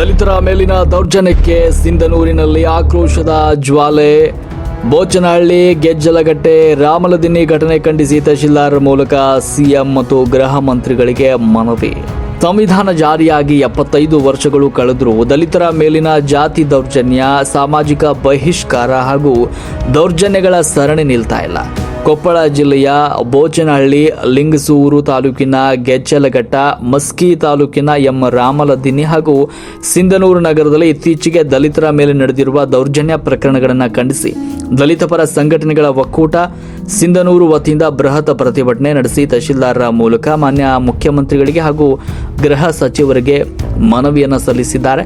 ದಲಿತರ ಮೇಲಿನ ದೌರ್ಜನ್ಯಕ್ಕೆ ಸಿಂಧನೂರಿನಲ್ಲಿ ಆಕ್ರೋಶದ ಜ್ವಾಲೆ. ಬೋಚನಹಳ್ಳಿ, ಗೆಜ್ಜಲಗಟ್ಟೆ, ರಾಮಲದಿನ್ನಿ ಘಟನೆ ಖಂಡಿಸಿ ತಹಶೀಲ್ದಾರ್ ಮೂಲಕ ಸಿಎಂ ಮತ್ತು ಗೃಹ ಮಂತ್ರಿಗಳಿಗೆ ಮನವಿ. ಸಂವಿಧಾನ ಜಾರಿಯಾಗಿ 75 ವರ್ಷಗಳು ಕಳೆದರೂ ದಲಿತರ ಮೇಲಿನ ಜಾತಿ ದೌರ್ಜನ್ಯ, ಸಾಮಾಜಿಕ ಬಹಿಷ್ಕಾರ ಹಾಗೂ ದೌರ್ಜನ್ಯಗಳ ಸರಣಿ ನಿಲ್ತಾ ಇಲ್ಲ. ಕೊಪ್ಪಳ ಜಿಲ್ಲೆಯ ಬೋಚನಹಳ್ಳಿ, ಲಿಂಗಸೂರು ತಾಲೂಕಿನ ಗೆಜ್ಜಲಘಟ್ಟ, ಮಸ್ಕಿ ತಾಲೂಕಿನ ರಾಮಲದಿನ್ನಿ ಹಾಗೂ ಸಿಂಧನೂರು ನಗರದಲ್ಲಿ ಇತ್ತೀಚೆಗೆ ದಲಿತರ ಮೇಲೆ ನಡೆದಿರುವ ದೌರ್ಜನ್ಯ ಪ್ರಕರಣಗಳನ್ನು ಖಂಡಿಸಿ ದಲಿತ ಪರ ಸಂಘಟನೆಗಳ ಒಕ್ಕೂಟ ಸಿಂಧನೂರು ವತಿಯಿಂದ ಬೃಹತ್ ಪ್ರತಿಭಟನೆ ನಡೆಸಿ ತಹಶೀಲ್ದಾರ್ ಮೂಲಕ ಮಾನ್ಯ ಮುಖ್ಯಮಂತ್ರಿಗಳಿಗೆ ಹಾಗೂ ಗೃಹ ಸಚಿವರಿಗೆ ಮನವಿಯನ್ನು ಸಲ್ಲಿಸಿದ್ದಾರೆ.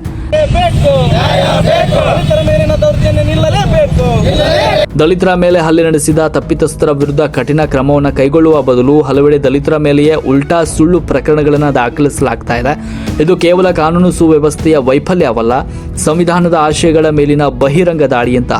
ದಲಿತರ ಮೇಲೆ ಹಲ್ಲೆ ನಡೆಸಿದ ತಪ್ಪಿತಸ್ಥರ ವಿರುದ್ಧ ಕಠಿಣ ಕ್ರಮವನ್ನು ಕೈಗೊಳ್ಳುವ ಬದಲು ಹಲವೆಡೆ ದಲಿತರ ಮೇಲೆಯೇ ಉಲ್ಟಾ ಸುಳ್ಳು ಪ್ರಕರಣಗಳನ್ನು ದಾಖಲಿಸಲಾಗ್ತಾ ಇದೆ. ಇದು ಕೇವಲ ಕಾನೂನು ಸುವ್ಯವಸ್ಥೆಯ ವೈಫಲ್ಯವಲ್ಲ, ಸಂವಿಧಾನದ ಆಶಯಗಳ ಮೇಲಿನ ಬಹಿರಂಗ ದಾಳಿ ಅಂತ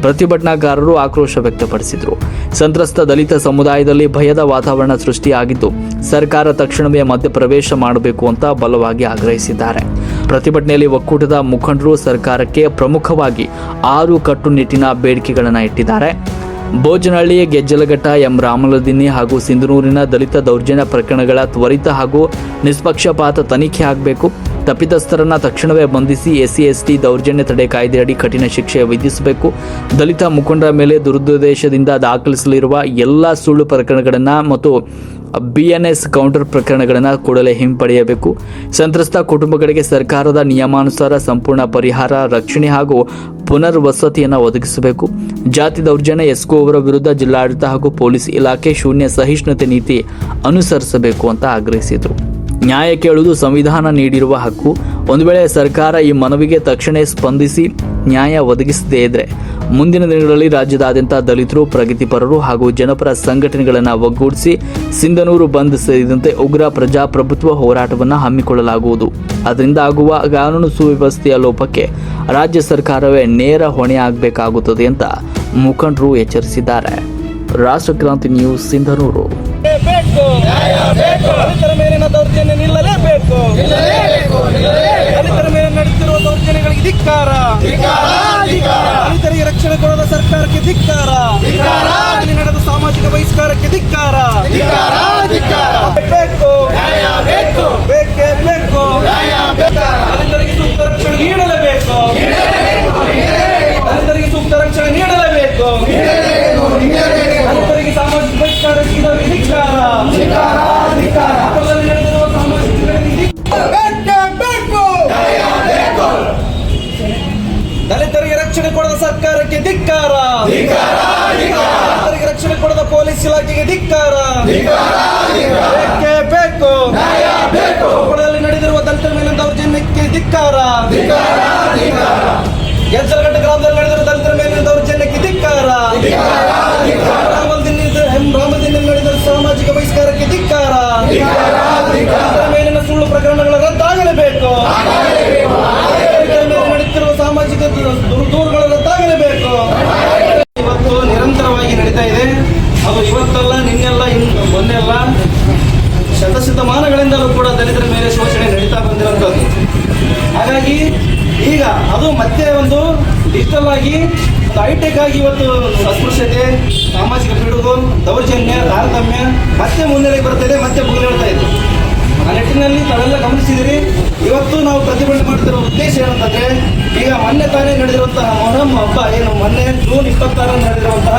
ಪ್ರತಿಭಟನಾಕಾರರು ಆಕ್ರೋಶ ವ್ಯಕ್ತಪಡಿಸಿದರು. ಸಂತ್ರಸ್ತ ದಲಿತ ಸಮುದಾಯದಲ್ಲಿ ಭಯದ ವಾತಾವರಣ ಸೃಷ್ಟಿಯಾಗಿದ್ದು ಸರ್ಕಾರ ತಕ್ಷಣವೇ ಮಧ್ಯಪ್ರವೇಶ ಮಾಡಬೇಕು ಅಂತ ಬಲವಾಗಿ ಆಗ್ರಹಿಸಿದ್ದಾರೆ. ಪ್ರತಿಭಟನೆಯಲ್ಲಿ ಒಕ್ಕೂಟದ ಮುಖಂಡರು ಸರ್ಕಾರಕ್ಕೆ ಪ್ರಮುಖವಾಗಿ 6 ಕಟ್ಟುನಿಟ್ಟಿನ ಬೇಡಿಕೆಗಳನ್ನು ಇಟ್ಟಿದ್ದಾರೆ. ಬೋಚನಹಳ್ಳಿ, ಗೆಜ್ಜಲಘಟ್ಟ, ರಾಮಲದಿನ್ನಿ ಹಾಗೂ ಸಿಂಧನೂರಿನ ದಲಿತ ದೌರ್ಜನ್ಯ ಪ್ರಕರಣಗಳ ತ್ವರಿತ ಹಾಗೂ ನಿಷ್ಪಕ್ಷಪಾತ ತನಿಖೆ ಆಗಬೇಕು. ತಪ್ಪಿತಸ್ಥರನ್ನು ತಕ್ಷಣವೇ ಬಂಧಿಸಿ SC/ST ದೌರ್ಜನ್ಯ ತಡೆ ಕಾಯ್ದೆಯಡಿ ಕಠಿಣ ಶಿಕ್ಷೆ ವಿಧಿಸಬೇಕು. ದಲಿತ ಮುಖಂಡರ ಮೇಲೆ ದುರುದ್ದೇಶದಿಂದ ದಾಖಲಿಸಲಿರುವ ಎಲ್ಲ ಸುಳ್ಳು ಪ್ರಕರಣಗಳನ್ನು ಮತ್ತು BNS ಕೌಂಟರ್ ಪ್ರಕರಣಗಳನ್ನು ಕೂಡಲೇ ಹಿಂಪಡೆಯಬೇಕು. ಸಂತ್ರಸ್ತ ಕುಟುಂಬಗಳಿಗೆ ಸರ್ಕಾರದ ನಿಯಮಾನುಸಾರ ಸಂಪೂರ್ಣ ಪರಿಹಾರ, ರಕ್ಷಣೆ ಹಾಗೂ ಪುನರ್ವಸತಿಯನ್ನು ಒದಗಿಸಬೇಕು. ಜಾತಿ ದೌರ್ಜನ್ಯ ಎಸ್ಕೋ ಅವರ ವಿರುದ್ಧ ಜಿಲ್ಲಾಡಳಿತ ಹಾಗೂ ಪೊಲೀಸ್ ಇಲಾಖೆ ಶೂನ್ಯ ಸಹಿಷ್ಣುತೆ ನೀತಿ ಅನುಸರಿಸಬೇಕು ಅಂತ ಆಗ್ರಹಿಸಿದರು. ನ್ಯಾಯ ಕೇಳುವುದು ಸಂವಿಧಾನ ನೀಡಿರುವ ಹಕ್ಕು. ಒಂದು ವೇಳೆ ಸರ್ಕಾರ ಈ ಮನವಿಗೆ ತಕ್ಷಣ ಸ್ಪಂದಿಸಿ ನ್ಯಾಯ ಒದಗಿಸದೇ ಇದ್ರೆ ಮುಂದಿನ ದಿನಗಳಲ್ಲಿ ರಾಜ್ಯದಾದ್ಯಂತ ದಲಿತರು, ಪ್ರಗತಿಪರರು ಹಾಗೂ ಜನಪರ ಸಂಘಟನೆಗಳನ್ನು ಒಗ್ಗೂಡಿಸಿ ಸಿಂಧನೂರು ಬಂದ್ ಸೇರಿದಂತೆ ಉಗ್ರ ಪ್ರಜಾಪ್ರಭುತ್ವ ಹೋರಾಟವನ್ನು ಹಮ್ಮಿಕೊಳ್ಳಲಾಗುವುದು. ಅದರಿಂದ ಆಗುವ ಕಾನೂನು ಸುವ್ಯವಸ್ಥೆಯ ಲೋಪಕ್ಕೆ ರಾಜ್ಯ ಸರ್ಕಾರವೇ ನೇರ ಹೊಣೆಯಾಗಬೇಕಾಗುತ್ತದೆ ಅಂತ ಮುಖಂಡರು ಎಚ್ಚರಿಸಿದ್ದಾರೆ. ರಾಷ್ಟ್ರಕ್ರಾಂತಿ ನ್ಯೂಸ್, ಸಿಂಧನೂರು. ದಲಿತರ ಮೇಲಿನ ದೌರ್ಜನ್ಯ ನಿಲ್ಲಲೇಬೇಕು. ದಲಿತರ ಮೇಲೆ ನಡೆಯುತ್ತಿರುವ ದೌರ್ಜನ್ಯಗಳಿಗೆ ಧಿಕ್ಕಾರ. ದಲಿತರಿಗೆ ರಕ್ಷಣೆ ಕೊಡದ ಸರ್ಕಾರಕ್ಕೆ ಧಿಕ್ಕಾರ. ಇಲ್ಲಿ ನಡೆದ ಸಾಮಾಜಿಕ ಬಹಿಷ್ಕಾರಕ್ಕೆ ಧಿಕ್ಕಾರ. ಬೇಕೇ ಬೇಕು. ದಲಿತರಿಗೆ ಸೂಕ್ತ ರಕ್ಷಣೆ ನೀಡಲೇಬೇಕು. ದಲಿತರಿಗೆ ಸೂಕ್ತ ರಕ್ಷಣೆ ನೀಡಲೇಬೇಕು. ದಲಿತರಿಗೆ ಸಾಮಾಜಿಕ ಬಹಿಷ್ಕಾರಕ್ಕೆ ಧಿಕ್ಕಾರ. ದಲಿತರಿಗೆ ರಕ್ಷಣೆ ಕೊಡದ ಸರ್ಕಾರಕ್ಕೆ ಧಿಕ್ಕಾರ. ದಲಿತರಿಗೆ ರಕ್ಷಣೆ ಕೊಡದ ಪೊಲೀಸ್ ಇಲಾಖೆಗೆ ಧಿಕ್ಕಾರ. ಬೇಕೇ ಬೇಕು. ಕೊಪ್ಪಳದಲ್ಲಿ ನಡೆದಿರುವ ದಲಿತರ ಮೇಲಿನ ದೌರ್ಜನ್ಯಕ್ಕೆ ಧಿಕ್ಕಾರ. ಗೆಜ್ಜಲಘಟ್ಟ ಗ್ರಾಮದಲ್ಲಿ ನಡೆದಿರುವ ದಲಿತರ ಮೇಲಿನ ದೌರ್ಜನ್ಯಕ್ಕೆ ಧಿಕ್ಕಾರ. ರಾಮಲದಿನ್ನಿ ನಡೆದ ಸಾಮಾಜಿಕ ಬಹಿಷ್ಕಾರಕ್ಕೆ ಧಿಕ್ಕಾರ. ದಲಿತರ ಮೇಲಿನ ಸುಳ್ಳು ಪ್ರಕರಣಗಳು ರದ್ದಾಗಲೇಬೇಕು. ದಲಿತರ ಮೇಲೆ ನಡೆಯುತ್ತಿರುವ ಸಾಮಾಜಿಕ ದೂರುಗಳು ರದ್ದಾಗಲೇಬೇಕು. ಇವತ್ತು ನಿರಂತರವಾಗಿ ನಡೀತಾ ಇದೆ. ಅದು ಇವತ್ತಲ್ಲ, ನಿನ್ನೆಲ್ಲ, ಮೊನ್ನೆಲ್ಲ, ಶತಮಾನಗಳಿಂದಲೂ ಕೂಡ ದಲಿತರ ಮೇಲೆ ಶೋಷಣೆ ನಡೀತಾ ಬಂದಿರುವಂಥದ್ದು. ಹಾಗಾಗಿ ಈಗ ಅದು ಮತ್ತೆ ಒಂದು ಡಿಜಿಟಲ್ ಆಗಿ ಹೈಟೆಕ್ ಆಗಿ ಇವತ್ತು ಅಸ್ಪೃಶ್ಯತೆ, ಸಾಮಾಜಿಕ ಪಿಡುಗು, ದೌರ್ಜನ್ಯ, ತಾರತಮ್ಯ ಮತ್ತೆ ಮುನ್ನೆಲೆಗೆ ಬರ್ತಿದೆ, ಮತ್ತೆ ಮುಗಿಲೇಳ್ತಾ ಇದೆ. ಆ ನಿಟ್ಟಿನಲ್ಲಿ ತಾವೆಲ್ಲ ಗಮನಿಸಿದಿರಿ. ಇವತ್ತು ನಾವು ಪ್ರತಿಭಟನೆ ಮಾಡ್ತಿರೋ ಉದ್ದೇಶ ಏನಂತಂದ್ರೆ, ಈಗ ಮೊನ್ನೆ ತಾನೇ ನಡೆದಿರುವಂತಹ ಮೊಹರಂ ಹಬ್ಬ, ಏನು ಮೊನ್ನೆ ಜೂನ್ 26 ನಡೆದಿರುವಂತಹ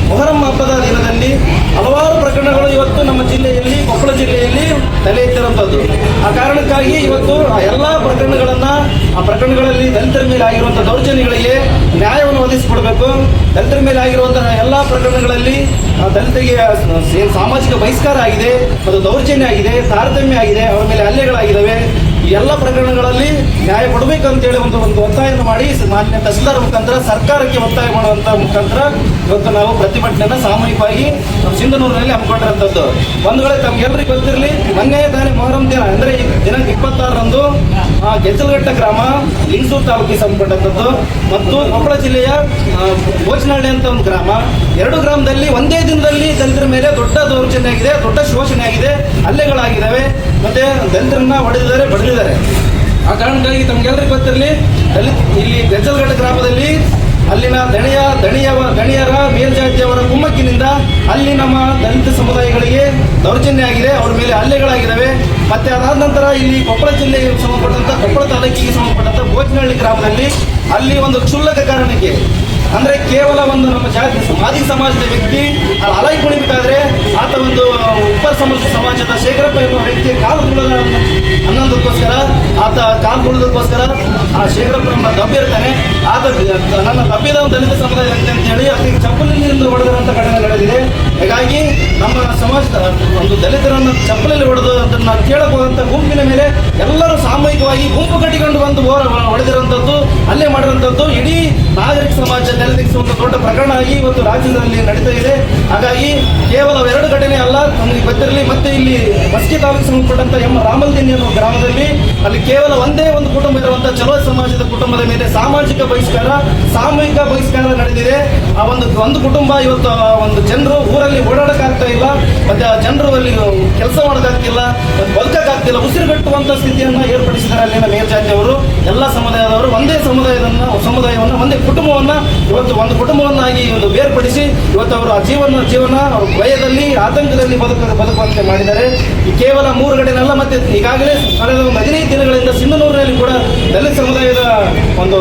ಮೊಹರಂ ಹಬ್ಬದ ದಿನದಲ್ಲಿ ಹಲವಾರು ಪ್ರಕರಣಗಳು ಇವತ್ತು ನಮ್ಮ ಜಿಲ್ಲೆಯಲ್ಲಿ, ಕೊಪ್ಪಳ ಜಿಲ್ಲೆಯಲ್ಲಿ ತಲೆ ಎತ್ತಿರುವಂಥದ್ದು. ಆ ಕಾರಣಕ್ಕಾಗಿ ಇವತ್ತು ಆ ಎಲ್ಲ ಆ ಪ್ರಕರಣಗಳಲ್ಲಿ ದಲಿತರ ಮೇಲೆ ಆಗಿರುವಂತಹ ದೌರ್ಜನ್ಯಗಳಿಗೆ ನ್ಯಾಯವನ್ನು ಒದಗಿಸಿಕೊಡ್ಬೇಕು. ದಲಿತರ ಮೇಲೆ ಆಗಿರುವಂತಹ ಎಲ್ಲ ಪ್ರಕರಣಗಳಲ್ಲಿ ದಲಿತರಿಗೆ ಸಾಮಾಜಿಕ ಬಹಿಷ್ಕಾರ ಆಗಿದೆ, ಅದು ದೌರ್ಜನ್ಯ ಆಗಿದೆ, ತಾರತಮ್ಯ ಆಗಿದೆ, ಅವರ ಮೇಲೆ ಹಲ್ಲೆಗಳಾಗಿದ್ದಾವೆ. ಈ ಎಲ್ಲ ಪ್ರಕರಣಗಳಲ್ಲಿ ನ್ಯಾಯ ಕೊಡಬೇಕಂತೇಳಿ ಒಂದು ಒತ್ತಾಯವನ್ನು ಮಾಡಿ ಮಾನ್ಯ ತಹಶೀಲ್ದಾರ್ ಮುಖಾಂತರ ಸರ್ಕಾರಕ್ಕೆ ಒತ್ತಾಯ ಮಾಡುವಂತ ಮುಖಾಂತರ ಇವತ್ತು ನಾವು ಪ್ರತಿಭಟನೆಯನ್ನು ಸಾಮೂಹಿಕವಾಗಿ ನಮ್ಮ ಸಿಂಧನೂರಿನಲ್ಲಿ ಹಮ್ಮಿಕೊಂಡಿರುವಂಥದ್ದು. ಒಂದು ವೇಳೆ ತಮ್ಗೆಲ್ಲರಿಗೂ ಗೊತ್ತಿರಲಿ, ಮೊನ್ನೆ ತಾನೇ ಮೊಹರಂ ದಿನ ಅಂದರೆ ದಿನಾಂಕ 26ರಂದು ಗೆಜ್ಜಲಘಟ್ಟ ಗ್ರಾಮ, ಲಿಂಗಸೂರು ತಾಲೂಕಿಗೆ ಸಂಬಂಧಪಟ್ಟಂಥದ್ದು ಮತ್ತು ಕೊಪ್ಪಳ ಜಿಲ್ಲೆಯ ಬೋಚನಹಳ್ಳಿ ಅಂತ ಒಂದು ಗ್ರಾಮ, 2 ಗ್ರಾಮದಲ್ಲಿ ಒಂದೇ ದಿನದಲ್ಲಿ ದಲಿತರ ಮೇಲೆ ದೊಡ್ಡ ದೌರ್ಜನ್ಯ ಆಗಿದೆ, ದೊಡ್ಡ ಶೋಷಣೆ ಆಗಿದೆ, ಹಲ್ಲೆಗಳಾಗಿದ್ದಾವೆ, ಮತ್ತೆ ದಲಿತರನ್ನ ಹೊಡೆದಿದ್ದಾರೆ, ಬಡಿದಿದ್ದಾರೆ. ಆ ಕಾರಣಕ್ಕಾಗಿ ತಮ್ಗೆಲ್ಲರಿಗೂ ಗೊತ್ತಿರಲಿ, ಇಲ್ಲಿ ಗಜ್ಜಲಘಟ್ಟ ಗ್ರಾಮದಲ್ಲಿ ಅಲ್ಲಿನ ದಣಿಯರ ಮೇಲ್ಜಾತಿಯವರ ಕುಮ್ಮಕ್ಕಿನಿಂದ ಅಲ್ಲಿ ನಮ್ಮ ದಲಿತ ಸಮುದಾಯಗಳಿಗೆ ದೌರ್ಜನ್ಯ ಆಗಿದೆ, ಅವರ ಮೇಲೆ ಹಲ್ಲೆಗಳಾಗಿದ್ದಾವೆ. ಮತ್ತೆ ಅದಾದ ನಂತರ ಇಲ್ಲಿ ಕೊಪ್ಪಳ ಜಿಲ್ಲೆಗೆ ಸಂಬಂಧಪಟ್ಟಂತ, ಕೊಪ್ಪಳ ತಾಲೂಕಿಗೆ ಸಂಬಂಧಪಟ್ಟಂತ ಬೋಚನಹಳ್ಳಿ ಗ್ರಾಮದಲ್ಲಿ ಅಲ್ಲಿ ಒಂದು ಕ್ಷುಲ್ಲಕ ಕಾರಣಕ್ಕೆ, ಅಂದ್ರೆ ಕೇವಲ ಒಂದು ನಮ್ಮ ಜಾತಿ ಮಾದಿ ಸಮಾಜದ ವ್ಯಕ್ತಿ ಅಲೈ ಕುಣಿಬೇಕಾದ್ರೆ ಆತ ಒಂದು ಉತ್ತರ ಸಮಾಜದ ಶೇಖರಪ್ಪ ಎನ್ನುವ ವ್ಯಕ್ತಿ ಕಾಲು ತುಳಿದ ಅನ್ನೋದಕ್ಕೋಸ್ಕರ, ಆತ ಕಾಲು ತುಳಿದಕ್ಕೋಸ್ಕರ ಆ ಶೇಖರಪ್ಪನ ದಬ್ಬಿರ್ತಾನೆ. ಆತ ನನ್ನ ದಬ್ಬಿದ ಒಂದು ದಲಿತ ಸಮುದಾಯ ಅಂತ ಹೇಳಿ ಅದಕ್ಕೆ ಚಪ್ಪಲಿನಿಂದ ಹೊಡೆದಂತ ಘಟನೆ ನಡೆದಿದೆ. ಹೀಗಾಗಿ ನಮ್ಮ ಸಮಾಜದ ಒಂದು ದಲಿತರನ್ನು ಚಪ್ಪಲಲ್ಲಿ ಹೊಡೆದು ಅದನ್ನು ಕೇಳಕ್ ಹೋದಂತ ಗುಂಪಿನ ಮೇಲೆ ಎಲ್ಲರೂ ಸಾಮೂಹಿಕವಾಗಿ ಗುಂಪು ಕಟ್ಟಿಕೊಂಡು ಬಂದು ಹೊಡೆದಿರುವಂಥದ್ದು, ಹಲ್ಲೆ ಮಾಡಿರುವಂಥದ್ದು ಇಡೀ ನಾಗರಿಕ ಸಮಾಜ ದಲಿತಕ್ಕೆ ಒಂದು ದೊಡ್ಡ ಪ್ರಕರಣ ಆಗಿ ಇವತ್ತು ರಾಜ್ಯದಲ್ಲಿ ನಡೀತಾ ಇದೆ. ಹಾಗಾಗಿ ಕೇವಲ 2 ಘಟನೆ ಅಲ್ಲ, ನಮಗೆ ಗೊತ್ತಿರಲಿ. ಮತ್ತೆ ಇಲ್ಲಿ ಮಸ್ಕಿ ತಾಲೂಕಿಗೆ ಸಂಬಂಧಪಟ್ಟಂತ ರಾಮಲ್ದಿನ್ನಿ ಅನ್ನೋ ಗ್ರಾಮದಲ್ಲಿ ಅಲ್ಲಿ ಕೇವಲ ಒಂದೇ ಒಂದು ಕುಟುಂಬ ಇರುವಂತಹ ಚಲೋ ಸಮಾಜದ ಕುಟುಂಬದ ಮೇಲೆ ಸಾಮಾಜಿಕ ಸಾಮೂಹಿಕ ಬಹಿಷ್ಕಾರ ನಡೆದಿದೆ. ಆ ಒಂದು ಕುಟುಂಬ ಇವತ್ತು ಒಂದು ಜನರು ಊರಲ್ಲಿ ಓಡಾಡಕ್ಕಾಗ್ತಾ ಇಲ್ಲ, ಮತ್ತೆ ಆ ಜನರು ಅಲ್ಲಿ ಕೆಲಸ ಮಾಡೋಕ್ಕಾಗ್ತಿಲ್ಲ, ಬದುಕಕ್ಕಾಗ್ತಿಲ್ಲ, ಉಸಿರುಗಟ್ಟುವಂತ ಸ್ಥಿತಿಯನ್ನ ಏರ್ಪಡಿಸಿದ್ದಾರೆ ಅಲ್ಲಿನ ಮೇಲ್ಜಾತಿಯವರು. ಎಲ್ಲ ಸಮುದಾಯದವರು ಒಂದೇ ಸಮುದಾಯವನ್ನ ಒಂದೇ ಕುಟುಂಬವನ್ನ ಇವತ್ತು ಒಂದು ಕುಟುಂಬವನ್ನಾಗಿ ಒಂದು ಬೇರ್ಪಡಿಸಿ ಇವತ್ತು ಅವರು ಆ ಜೀವನ ಭಯದಲ್ಲಿ ಆತಂಕದಲ್ಲಿ ಬದುಕುವಂತೆ ಮಾಡಿದ್ದಾರೆ. ಈ ಕೇವಲ 3 ಘಟನೆ ಅಲ್ಲ, ಮತ್ತೆ ಈಗಾಗಲೇ ಕಳೆದ 15 ದಿನಗಳಿಂದ ಸಿಂಧನೂರಿನಲ್ಲಿ ಕೂಡ ದಲಿತ ಸಮುದಾಯದ ಒಂದು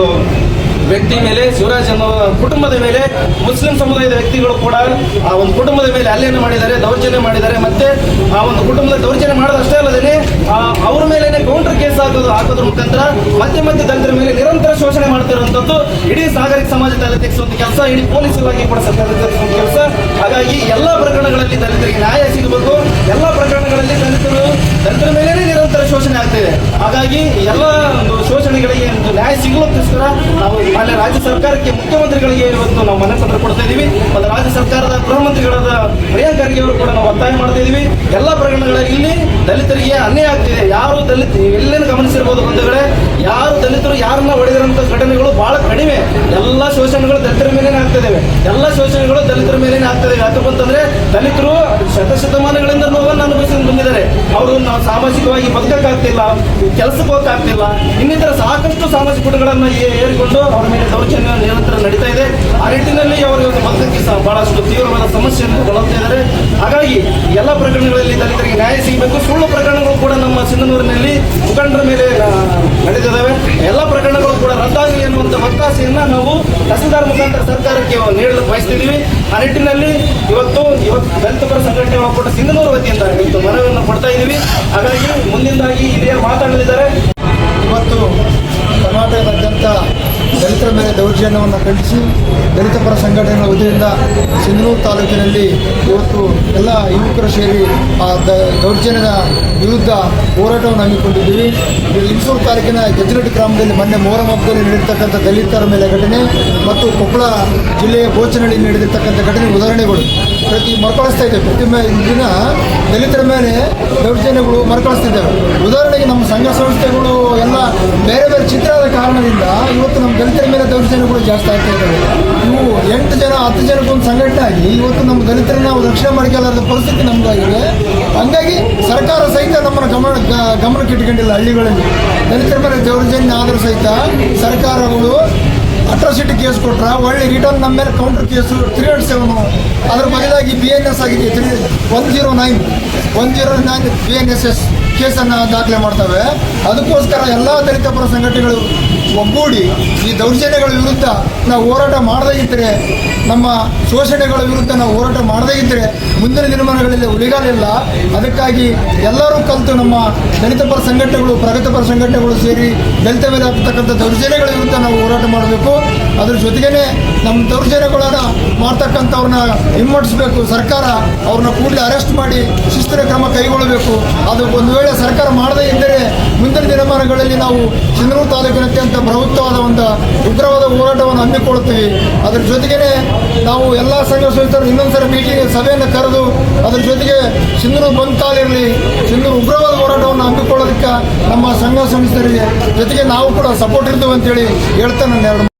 ವ್ಯಕ್ತಿ ಮೇಲೆ, ಶಿವರಾಜ್ ಅನ್ನೋ ಕುಟುಂಬದ ಮೇಲೆ, ಮುಸ್ಲಿಂ ಸಮುದಾಯದ ವ್ಯಕ್ತಿಗಳು ಕೂಡ ಆ ಒಂದು ಕುಟುಂಬದ ಮೇಲೆ ಹಲ್ಲೆಯನ್ನು ಮಾಡಿದ್ದಾರೆ, ದೌರ್ಜನ್ಯ ಮಾಡಿದ್ದಾರೆ. ಮತ್ತೆ ಆ ಒಂದು ಕುಟುಂಬದ ದೌರ್ಜನ್ಯ ಮಾಡೋದಷ್ಟೇ ಅಲ್ಲದೆ ಅವ್ರ ಮೇಲೇನೆ ಕೌಂಟರ್ ಕೇಸ್ ಹಾಕೋದ್ರ ಮುಖಾಂತರ ಮತ್ತೆ ದಲಿತರ ಮೇಲೆ ನಿರಂತರ ಶೋಷಣೆ ಮಾಡ್ತಿರುವಂತದ್ದು ಇಡೀ ನಾಗರಿಕ ಸಮಾಜ ದಲಿತಕ್ಕೆ ಒಂದು ಕೆಲಸ, ಇಡೀ ಪೊಲೀಸ್ ಇಲಾಖೆ ಕೂಡ ಒಂದು ಕೆಲಸ. ಹಾಗಾಗಿ ಎಲ್ಲ ಪ್ರಕರಣಗಳಲ್ಲಿ ದಲಿತರಿಗೆ ನ್ಯಾಯ ಸಿಗಬೇಕು. ಎಲ್ಲ ಪ್ರಕರಣಗಳಲ್ಲಿ ದಲಿತರ ಮೇಲೇನೆ ನಿರಂತರ ಶೋಷಣೆ ಆಗ್ತಿದೆ. ಹಾಗಾಗಿ ಎಲ್ಲ ಒಂದು ಶೋಷಣೆಗಳಿಗೆ ಒಂದು ನ್ಯಾಯ ಸಿಗಲಿಕ್ಕೋಸ್ಕರ ನಾವು ಮಾನ್ಯ ರಾಜ್ಯ ಸರ್ಕಾರಕ್ಕೆ, ಮುಖ್ಯಮಂತ್ರಿಗಳಿಗೆ ಇವತ್ತು ನಾವು ಮನವಿ ಪತ್ರ ಕೊಡ್ತಾ ಇದೀವಿ. ಮತ್ತು ರಾಜ್ಯ ಸರ್ಕಾರದ ಗೃಹ ಮಂತ್ರಿಗಳಾದ ಪ್ರಿಯಾಂಕ್ ಖರ್ಗೆ ಅವರು ಕೂಡ ನಾವು ಒತ್ತಾಯ ಮಾಡ್ತಾ ಇದೀವಿ. ಎಲ್ಲ ಪ್ರಕರಣಗಳಲ್ಲಿ ಇಲ್ಲಿ ದಲಿತರಿಗೆ ಅನ್ಯಾಯ ಆಗ್ತಿದೆ. ಯಾರು ದಲಿತ ಎಲ್ಲೇನು ಗಮನಿಸಿರ್ಬೋದು ಬಂಧುಗಳೇ, ಯಾರು ದಲಿತರು ಯಾರನ್ನ ಹೊಡೆದಿರುವಂತ ಘಟನೆಗಳು ಬಹಳ ಕಡಿಮೆ. ಎಲ್ಲ ಶೋಷಣೆಗಳು ದಲಿತರ ಮೇಲೇನೆ ಆಗ್ತಿದ್ದೇವೆ. ಎಲ್ಲ ಶೋಷಣೆಗಳು ದಲಿತರ ಮೇಲೇನೆ ಆಗ್ತದೆ. ಯಾಕಂತಂದ್ರೆ ದಲಿತರು ಶತಮಾನಗಳಿಂದ ನೋವನ್ನು ಅನುಭವಿಸಿ ಬಂದಿದ್ದಾರೆ. ಅವರು ನಾವು ಸಾಮಾಜಿಕವಾಗಿ ಬದುಕಕ್ಕಾಗ್ತಿಲ್ಲ, ಕೆಲಸಕ್ಕೆ ಹೋಗಕ್ಕಾಗ್ತಿಲ್ಲ, ಇನ್ನಿತರ ಸಾಕಷ್ಟು ಸಾಮಾಜಿಕ ಗುಣಗಳನ್ನು ಏರಿಕೊಂಡು ಅವರ ಮೇಲೆ ದೌರ್ಜನ್ಯ ನಿರಂತರ ನಡೀತಾ ಇದೆ. ಆ ನಿಟ್ಟಿನಲ್ಲಿ ಅವರಿಗೆ ಬದುಕಕ್ಕೆ ಬಹಳಷ್ಟು ತೀವ್ರವಾದ ಸಮಸ್ಯೆಯನ್ನು ಬಳಲ್ತಾ ಇದ್ದಾರೆ. ಹಾಗಾಗಿ ಎಲ್ಲ ಪ್ರಕರಣಗಳಲ್ಲಿ ದಲಿತರಿಗೆ ನ್ಯಾಯ ಸಿಗಬೇಕು. ಸುಳ್ಳು ಪ್ರಕರಣಗಳು ಕೂಡ ನಮ್ಮ ಸಿಂಧನೂರಿನಲ್ಲಿ ಮುಖಂಡರ ಮೇಲೆ ನಡೆದಿದ್ದಾವೆ. ಎಲ್ಲ ಪ್ರಕರಣಗಳು ಕೂಡ ರದ್ದಾಗಲಿ ಎನ್ನುವಂತ ಒತ್ತಾಸೆಯನ್ನ ನಾವು ತಹಸೀಲ್ದಾರ್ ಮುಖಾಂತರ ಸರ್ಕಾರಕ್ಕೆ ನೀಡಲು ಬಯಸ್ತಿದ್ದೀವಿ. ಆ ನಿಟ್ಟಿನಲ್ಲಿ ಇವತ್ತು ದಲಿತ ಪರ ಸಂಘಟನೆ ಒಕ್ಕೂಟ ಸಿಂಧನೂರು ವತಿಯಿಂದ ಇವತ್ತು ಮನವಿಯನ್ನು ಕೊಡ್ತಾ ಇದ್ದೀವಿ. ಹಾಗಾಗಿ ಮುಂದಿನದಾಗಿ ಹಿರಿಯರು ಮಾತಾಡಲಿದ್ದಾರೆ. ಇವತ್ತು ಕರ್ನಾಟಕದಾದ್ಯಂತ ದಲಿತರ ಮೇಲೆ ದೌರ್ಜನ್ಯವನ್ನು ಖಂಡಿಸಿ ದಲಿತ ಪರ ಸಂಘಟನೆಗಳ ವತಿಯಿಂದ ಸಿಂಧನೂರು ತಾಲೂಕಿನಲ್ಲಿ ಇವತ್ತು ಎಲ್ಲ ಯುವಕರು ಸೇರಿ ಆ ದೌರ್ಜನ್ಯದ ವಿರುದ್ಧ ಹೋರಾಟವನ್ನು ಹಮ್ಮಿಕೊಂಡಿದ್ದೀವಿ. ಲಿಂಗಸೂರು ತಾಲೂಕಿನ ಗಜ್ಜಲಘಟ್ಟ ಗ್ರಾಮದಲ್ಲಿ ಮೊನ್ನೆ ಮೊಹರಂ ಹಬ್ಬದಲ್ಲಿ ನಡೆದಿರ್ತಕ್ಕಂಥ ದಲಿತರ ಮೇಲೆ ಘಟನೆ ಮತ್ತು ಕೊಪ್ಪಳ ಜಿಲ್ಲೆಯ ಬೋಚನಹಳ್ಳಿ ನಡೆದಿರ್ತಕ್ಕಂಥ ಘಟನೆ ಉದಾಹರಣೆಗಳು ಮರುಕಳಿಸ್ತಾ ಇದೆ. ಪ್ರತಿ ದಿನ ದಲಿತರ ಮೇಲೆ ದೌರ್ಜನ್ಯಗಳು ಮರುಕಳಿಸ್ತಿದ್ದಾವೆ. ಉದಾಹರಣೆಗೆ ನಮ್ಮ ಸಂಘ ಸಂಸ್ಥೆಗಳು ಎಲ್ಲ ಬೇರೆ ಬೇರೆ ಚಿತ್ರದ ಕಾರಣದಿಂದ ಇವತ್ತು ನಮ್ಮ ದಲಿತರ ಮೇಲೆ ದೌರ್ಜನ್ಯಗಳು ಜಾಸ್ತಿ ಆಗ್ತಾ ಇದ್ದಾವೆ. ಇವು 8 ಜನ 10 ಜನಕ್ಕೊಂದು ಸಂಘಟನೆ ಆಗಿ ಇವತ್ತು ನಮ್ಮ ದಲಿತರನ್ನ ನಾವು ರಕ್ಷಣೆ ಮಾಡಿಕೊಳ್ಳಾರದ ಪರಿಸ್ಥಿತಿ ನಮ್ಮದಾಗಿದೆ. ಹಂಗಾಗಿ ಸರ್ಕಾರ ಸಹಿತ ನಮ್ಮನ್ನು ಗಮನಕ್ಕೆ ಇಟ್ಕೊಂಡಿಲ್ಲ. ಹಳ್ಳಿಗಳಲ್ಲಿ ದಲಿತರ ಮೇಲೆ ದೌರ್ಜನ್ಯ ಆದರೂ ಸಹಿತ ಸರ್ಕಾರಗಳು ಅಟ್ರಾಸಿಟಿ ಕೇಸ್ ಕೊಟ್ರೆ ಒಳ್ಳೆ ರಿಟರ್ನ್ ನಮ್ಮ ಮೇಲೆ ಕೌಂಟರ್ ಕೇಸು 307 ಅದರ ಬದಲಾಗಿ BNS ಆಗಿದೆ 109 BNSS ಕೇಸನ್ನು ದಾಖಲೆ ಮಾಡ್ತವೆ. ಅದಕ್ಕೋಸ್ಕರ ಎಲ್ಲ ದಲಿತ ಪರ ಸಂಘಟನೆಗಳು ಒಗ್ಗೂಡಿ ಈ ದೌರ್ಜನ್ಯಗಳ ವಿರುದ್ಧ ನಾವು ಹೋರಾಟ ಮಾಡದೇ ಇದ್ದರೆ, ನಮ್ಮ ಶೋಷಣೆಗಳ ವಿರುದ್ಧ ನಾವು ಹೋರಾಟ ಮಾಡದೇ ಇದ್ದರೆ ಮುಂದಿನ ದಿನಮಾನಗಳಲ್ಲಿ ಉಳಿಗಾಲಿಲ್ಲ. ಅದಕ್ಕಾಗಿ ಎಲ್ಲರೂ ಕಲಿತು ನಮ್ಮ ದಲಿತ ಪರ ಸಂಘಟನೆಗಳು, ಪ್ರಗತಿಪರ ಸಂಘಟನೆಗಳು ಸೇರಿ ದಲಿತ ಮೇಲೆ ಆಗ್ತಕ್ಕಂಥ ದೌರ್ಜನ್ಯಗಳ ವಿರುದ್ಧ ನಾವು ಹೋರಾಟ ಮಾಡಬೇಕು. ಅದ್ರ ಜೊತೆಗೇ ನಮ್ಮ ದೌರ್ಜನ್ಯಗಳನ್ನು ಮಾಡ್ತಕ್ಕಂಥವ್ರನ್ನ ಹಿಮ್ಮಡಿಸಬೇಕು. ಸರ್ಕಾರ ಅವ್ರನ್ನ ಕೂಡಲೇ ಅರೆಸ್ಟ್ ಮಾಡಿ ಶಿಸ್ತಿನ ಕ್ರಮ ಕೈಗೊಳ್ಳಬೇಕು. ಅದು ಒಂದು ವೇಳೆ ಸರ್ಕಾರ ಮಾಡದೇ ಇದ್ದರೆ ಮುಂದಿನ ದಿನಮಾನಗಳಲ್ಲಿ ನಾವು ಸಿಂಧನೂರು ತಾಲೂಕಿನಾದ್ಯಂತ ಪ್ರಭುತ್ವವಾದ ಒಂದು ಉಗ್ರವಾದ ಹೋರಾಟವನ್ನು ಹಮ್ಮಿಕೊಳ್ಳುತ್ತೀವಿ. ಅದರ ಜೊತೆಗೇ ನಾವು ಎಲ್ಲ ಸಂಘ ಸಂಸ್ಥೆಗಳು ಇನ್ನೊಂದ್ಸರಿ ಸಭೆಯನ್ನು ಕರೆದು ಅದರ ಜೊತೆಗೆ ಸಿಂಧನೂರು ಬಂದ್ ಕಾಲಿರಲಿ, ಸಿಂಧನೂರು ಉಗ್ರವಾದ ಹೋರಾಟವನ್ನು ಹಮ್ಮಿಕೊಳ್ಳೋದಕ್ಕೆ ನಮ್ಮ ಸಂಘ ಸಂಸ್ಥೆಗಳಿಗೆ ಜೊತೆಗೆ ನಾವು ಕೂಡ ಸಪೋರ್ಟ್ ಇರ್ತೇವೆ ಅಂತೇಳಿ ಹೇಳ್ತಾ ನನ್ನ